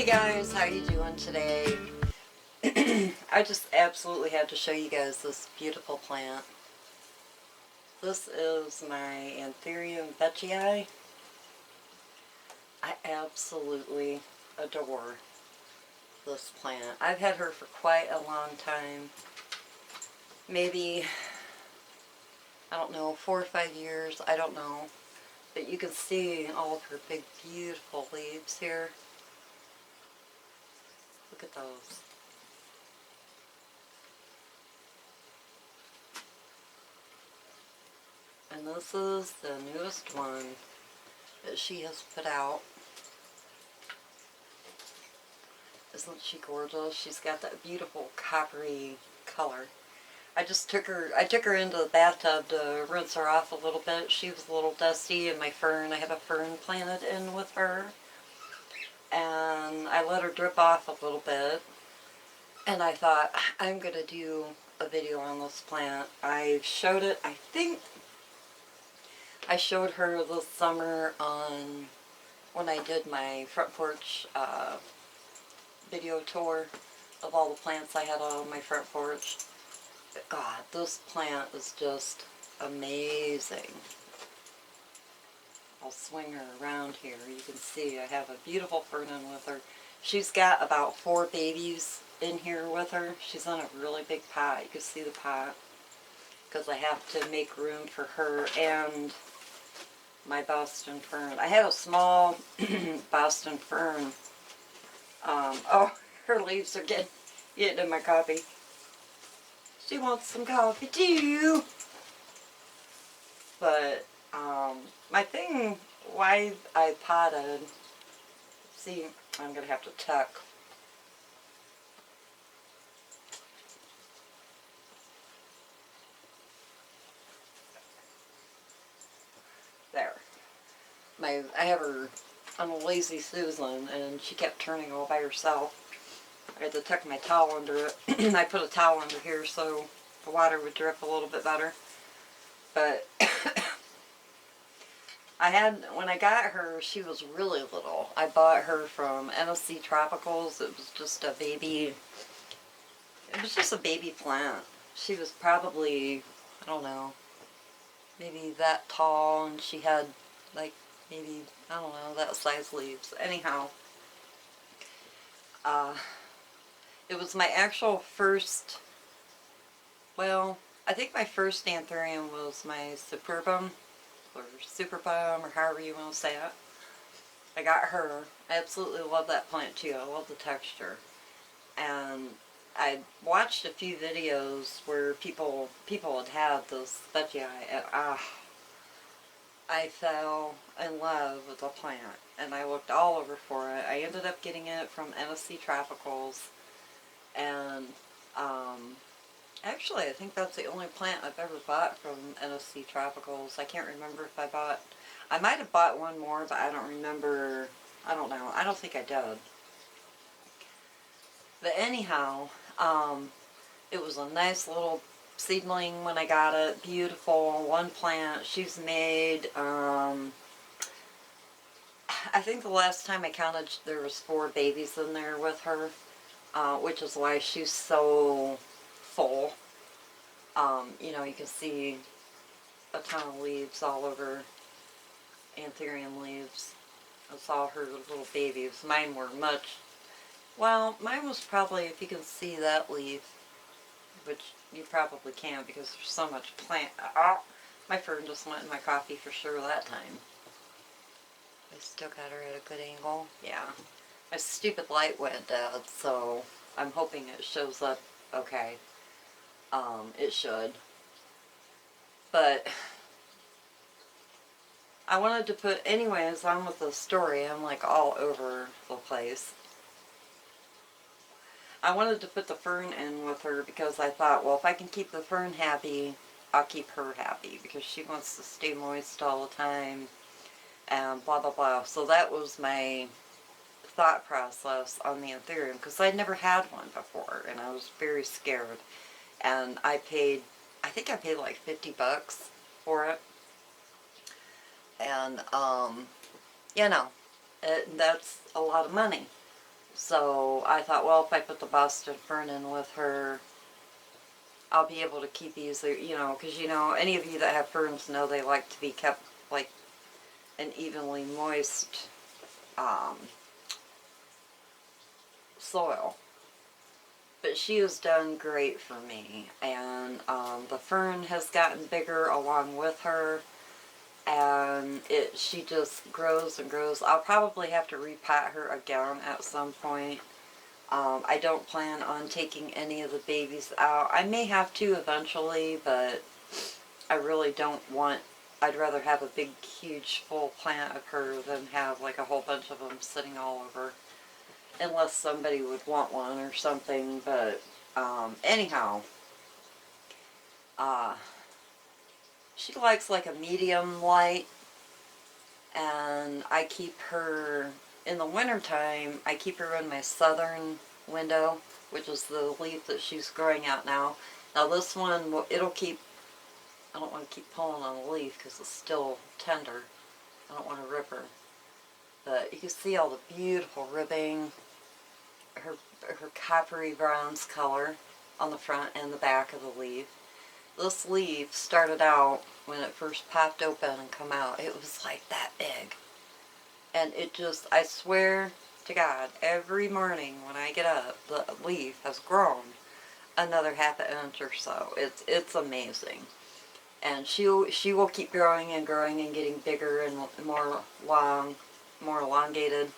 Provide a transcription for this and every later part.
Guys, how you doing today? I just absolutely had to show you guys this beautiful plant. This is my Anthurium Veitchii. I absolutely adore this plant. I've had her for quite a long time. Maybe, I don't know, 4 or 5 years, I don't know. But you can see all of her big beautiful leaves here. Look at those. And this is the newest one that she has put out. Isn't she gorgeous? She's got that beautiful coppery color. I took her into the bathtub to rinse her off a little bit. She was a little dusty, and I have a fern planted in with her. And I let her drip off a little bit. And I thought, I'm going to do a video on this plant. I showed it, I think, I showed her this summer when I did my front porch video tour of all the plants I had on my front porch. God, this plant is just amazing. I'll swing her around here. You can see I have a beautiful fern in with her. She's got about 4 babies in here with her. She's in a really big pot. You can see the pot because I have to make room for her and my Boston fern. I had a small Boston fern. Oh, her leaves are getting in my coffee. She wants some coffee too. But my thing, why I potted, see, I'm going to have to tuck. There. I have her on a lazy Susan, and she kept turning all by herself. I had to tuck my towel under it. I put a towel under here so the water would drip a little bit better. But when I got her, she was really little. I bought her from NSC Tropicals. It was just a baby plant. She was probably, I don't know, maybe that tall, and she had like maybe, I don't know, that size leaves. Anyhow, it was my actual first, well, I think my first anthurium was my Superbum, or however you want to say it. I got her. I absolutely love that plant too. I love the texture. And I watched a few videos where people had this Veitchii, and I fell in love with the plant, and I looked all over for it. I ended up getting it from NSC Tropicals, and actually I think that's the only plant I've ever bought from NSC Tropicals. I can't remember if I might have bought one more, but I don't remember. I don't know. I don't think I did. But anyhow, it was a nice little seedling when I got it. Beautiful, one plant. She's made, I think the last time I counted there was 4 babies in there with her, which is why she's so full. You know, you can see a ton of leaves all over, anthurium leaves. That's all her little babies. Mine were mine was probably, if you can see that leaf, which you probably can because there's so much plant. My fern just went in my coffee for sure that time. I still got her at a good angle. Yeah. My stupid light went dead, so I'm hoping it shows up okay. It should. But I wanted to put, anyways, on with the story. I'm like all over the place. I wanted to put the fern in with her because I thought, well, if I can keep the fern happy, I'll keep her happy because she wants to stay moist all the time and blah, blah, blah. So that was my thought process on the anthurium because I'd never had one before and I was very scared. And I think I paid like $50 for it. And, you know, that's a lot of money. So I thought, well, if I put the Boston fern in with her, I'll be able to keep these, you know, because, you know, any of you that have ferns know they like to be kept, like, an evenly moist soil. But she has done great for me, and the fern has gotten bigger along with her, and she just grows and grows. I'll probably have to repot her again at some point. I don't plan on taking any of the babies out. I may have to eventually, but I really don't want, I'd rather have a big, huge, full plant of her than have like a whole bunch of them sitting all over. Unless somebody would want one or something, but anyhow, she likes like a medium light, and I keep her, in the wintertime, I keep her in my southern window, which is the leaf that she's growing out now. Now this one, it'll keep, I don't want to keep pulling on the leaf because it's still tender. I don't want to rip her. But you can see all the beautiful ribbing, her coppery bronze color on the front and the back of the leaf. This leaf started out, when it first popped open and come out, it was like that big. And it just, I swear to God, every morning when I get up, the leaf has grown another half an inch or so. It's amazing. And she will keep growing and growing and getting bigger and more elongated.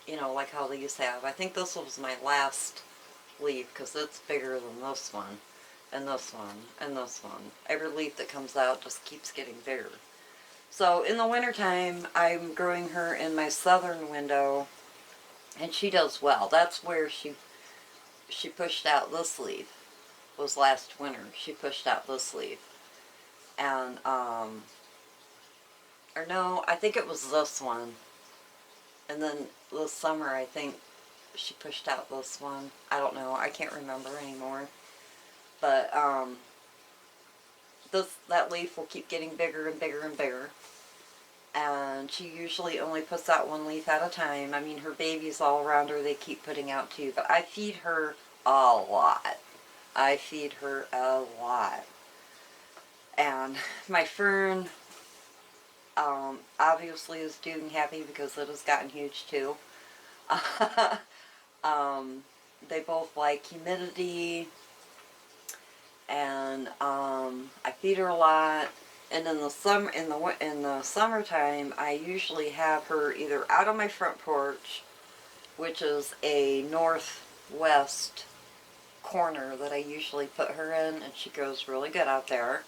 You know, like how these have. I think this was my last leaf because it's bigger than this one, and this one, and this one. Every leaf that comes out just keeps getting bigger. So in the wintertime, I'm growing her in my southern window, and she does well. That's where she pushed out this leaf, was last winter. She pushed out this leaf. And, or no, I think it was this one. And then this summer, I think she pushed out this one. I don't know. I can't remember anymore. But that leaf will keep getting bigger and bigger and bigger. And she usually only puts out one leaf at a time. I mean, her babies all around her, they keep putting out two. But I feed her a lot. I feed her a lot. And my fern obviously is doing happy because it has gotten huge too. They both like humidity, and I feed her a lot. And in the summertime, I usually have her either out on my front porch, which is a northwest corner that I usually put her in, and she grows really good out there.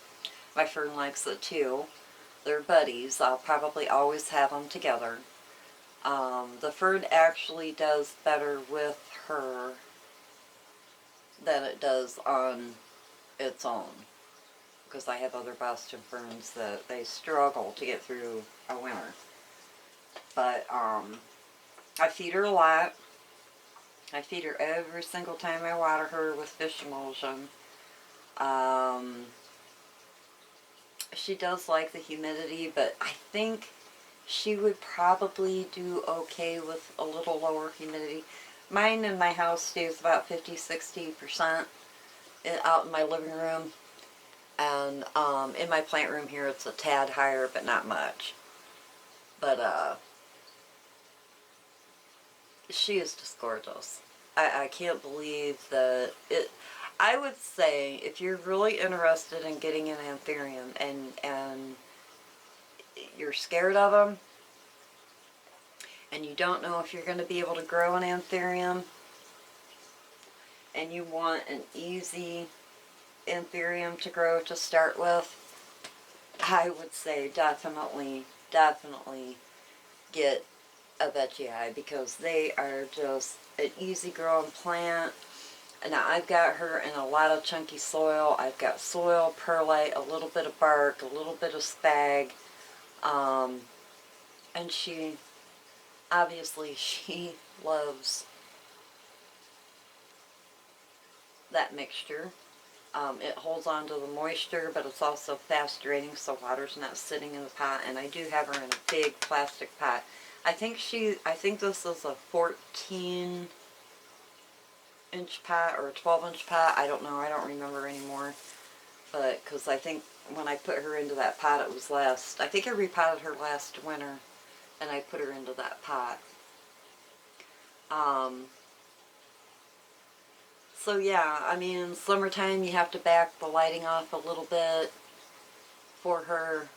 My fern likes it too. They're buddies. I'll probably always have them together. The fern actually does better with her than it does on its own, because I have other Boston ferns that they struggle to get through a winter. But I feed her a lot. I feed her every single time I water her with fish emulsion. She does like the humidity, but I think she would probably do okay with a little lower humidity. Mine in my house stays about 50-60% out in my living room. And in my plant room here, it's a tad higher, but not much. But she is just gorgeous. I can't believe that it. I would say if you're really interested in getting an Anthurium and you're scared of them, and you don't know if you're going to be able to grow an Anthurium, and you want an easy Anthurium to grow to start with, I would say definitely get a Veitchii, because they are just an easy growing plant. And now I've got her in a lot of chunky soil. I've got soil, perlite, a little bit of bark, a little bit of spag, and she loves that mixture. It holds on to the moisture, but it's also fast draining, so water's not sitting in the pot. And I do have her in a big plastic pot. I think this is a 14-inch pot or a 12-inch pot. I don't know. I don't remember anymore. But, because I think when I put her into that pot, it was I think I repotted her last winter, and I put her into that pot. So yeah, I mean, in summertime you have to back the lighting off a little bit for her.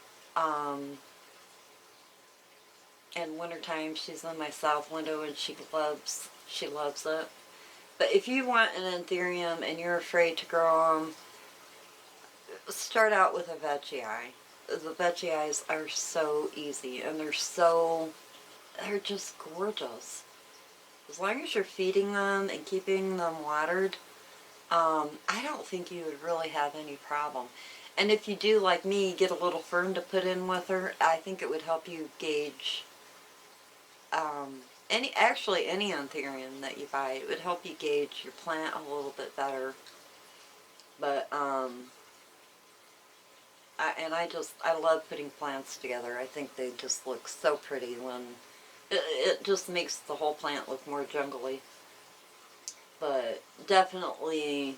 In wintertime she's in my south window and she loves it. But if you want an Anthurium and you're afraid to grow them, start out with a Veitchii. The Veitchiis are so easy and they're just gorgeous. As long as you're feeding them and keeping them watered, I don't think you would really have any problem. And if you do, like me, get a little fern to put in with her, I think it would help you gauge any Anthurium that you buy. It would help you gauge your plant a little bit better. But I love putting plants together. I think they just look so pretty when it just makes the whole plant look more jungly. But definitely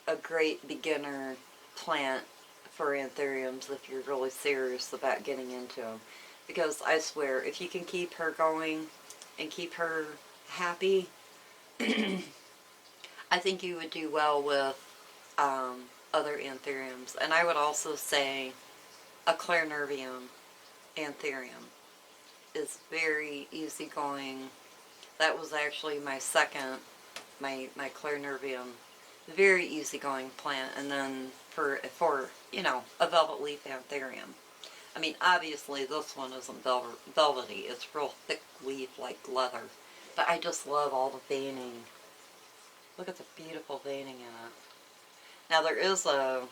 a great beginner plant for Anthuriums if you're really serious about getting into them. Because I swear, if you can keep her going and keep her happy, I think you would do well with other Anthuriums. And I would also say a Clairnervium Anthurium is very easygoing. That was actually my second, my Clairnervium. Very easygoing plant. And then for you know, a velvet leaf Anthurium. I mean, obviously this one isn't velvety. It's real thick leaf like leather. But I just love all the veining. Look at the beautiful veining in it. Now there is a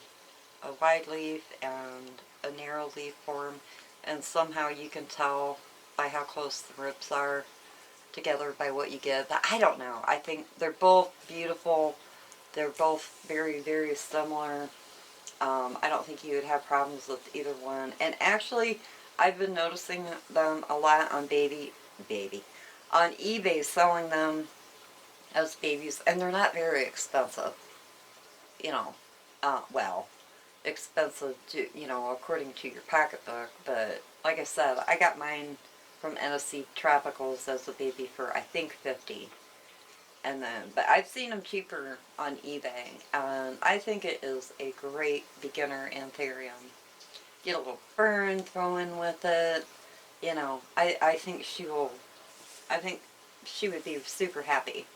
wide leaf and a narrow leaf form, and somehow you can tell by how close the ribs are together by what you get. But I don't know. I think they're both beautiful. They're both very, very similar. I don't think you would have problems with either one. And actually, I've been noticing them a lot on on eBay, selling them as babies, and they're not very expensive. You know, well, expensive to, you know, according to your pocketbook. But like I said, I got mine from NSC Tropicals as a baby for I think $50. And then, but I've seen them cheaper on eBay, and I think it is a great beginner Anthurium. Get a little fern thrown in with it. You know, I think she would be super happy.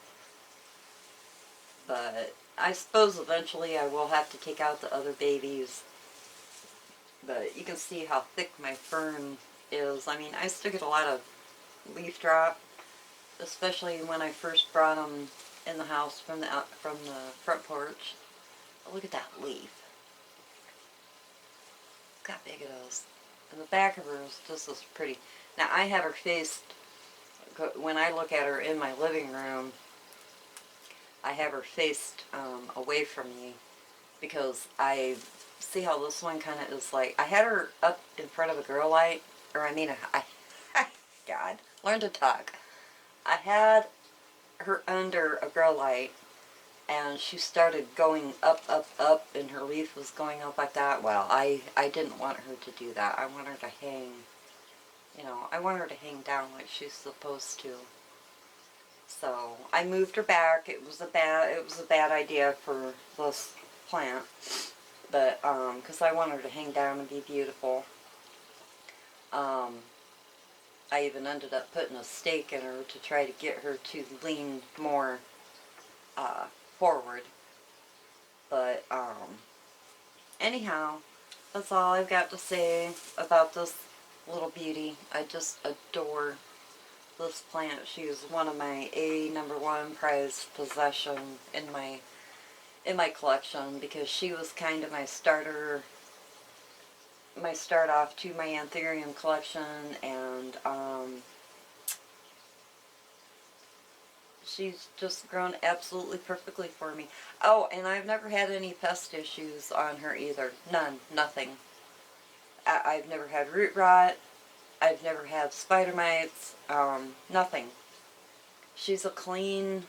But I suppose eventually I will have to take out the other babies. But you can see how thick my fern is. I mean, I still get a lot of leaf drop, especially when I first brought them in the house from the front porch. Oh, look at that leaf. Look how big it is. And the back of her is just as pretty. Now I have her faced, when I look at her in my living room, I have her faced away from me, because I see how this one kind of is like, I had her up in front of a grow light, or I mean, God, learn to talk. I had her under a grow light, and she started going up, up, up, and her leaf was going up like that. Well, I didn't want her to do that. I want her to hang, you know, I want her to hang down like she's supposed to. So I moved her back. It was a bad idea for this plant, but because I want her to hang down and be beautiful. I even ended up putting a stake in her to try to get her to lean more forward. But anyhow, that's all I've got to say about this little beauty. I just adore this plant. She is one of my #1 prized possession in my collection, because she was kind of my start off to my Anthurium collection, and she's just grown absolutely perfectly for me. Oh, and I've never had any pest issues on her either. None. Nothing. I've never had root rot. I've never had spider mites, nothing. She's a clean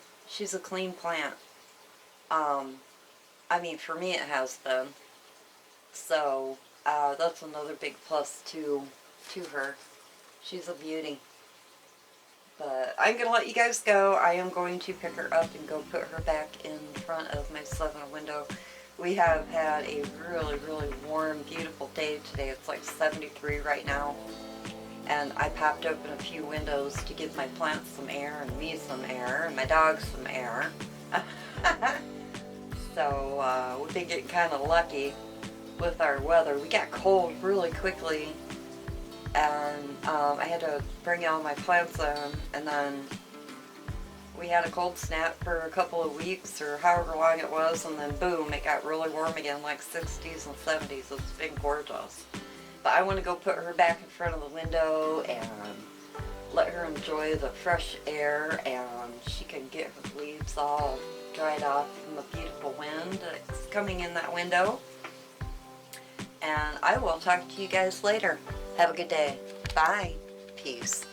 plant. I mean, for me it has been. So, that's another big plus to her. She's a beauty. But I'm going to let you guys go. I am going to pick her up and go put her back in front of my southern window. We have had a really, really warm, beautiful day today. It's like 73 right now. And I popped open a few windows to give my plants some air and me some air and my dogs some air. So we've been getting kind of lucky with our weather. We got cold really quickly, and I had to bring all my plants in, and then we had a cold snap for a couple of weeks or however long it was, and then boom, it got really warm again, like 60s and 70s. It's been gorgeous. But I want to go put her back in front of the window and let her enjoy the fresh air, and she can get her leaves all dried off from the beautiful wind that's coming in that window. And I will talk to you guys later. Have a good day. Bye. Peace.